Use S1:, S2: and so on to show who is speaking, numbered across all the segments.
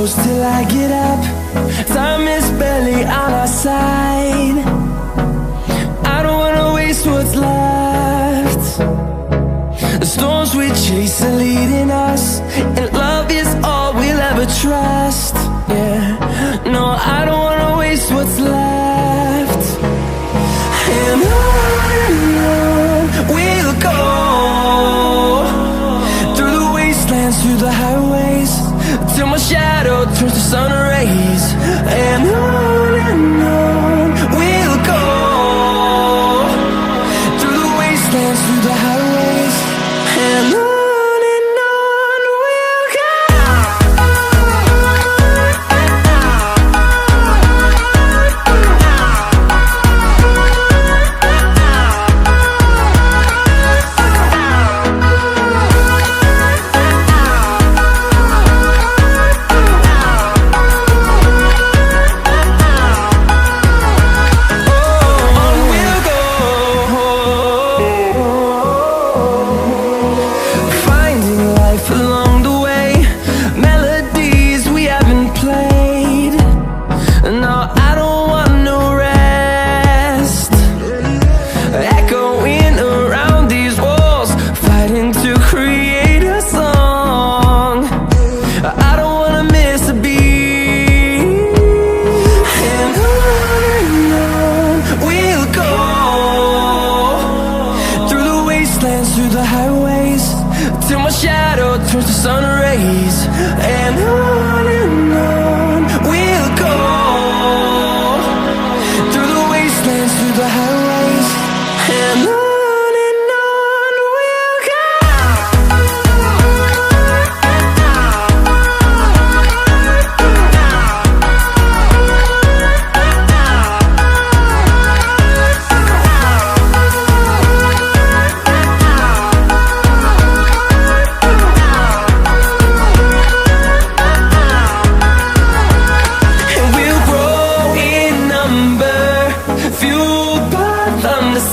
S1: close till I get up. Time is barely on our side. I don't wanna waste what's left. The storms we chase are leading us, and love is all we'll ever trust. Yeah, no, I don't wanna waste what's left. And on we'll go, through the wastelands, through the highways, till my shadow turns to sun rays. And on we'll go, through the wastelands, through the highways, and on we'll go. Through the highways, till my shadow turns to sun rays. And on we'll go, through the wastelands, through the highways, and on we'll go.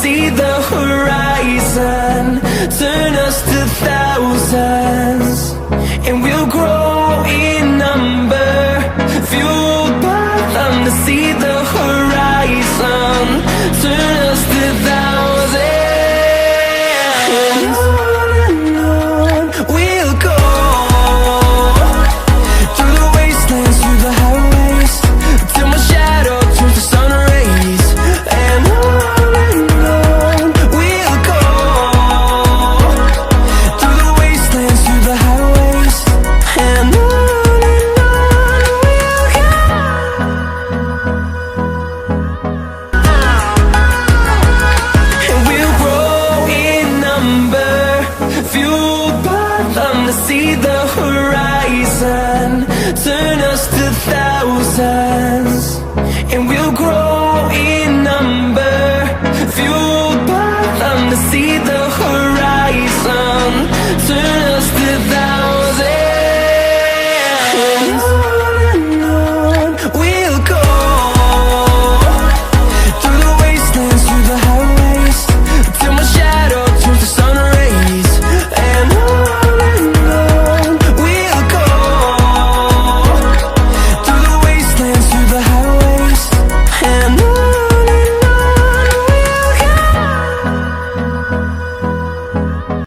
S1: See the horizon, turn us to thousands, and we'll grow in number, fueled by them to see the horizon.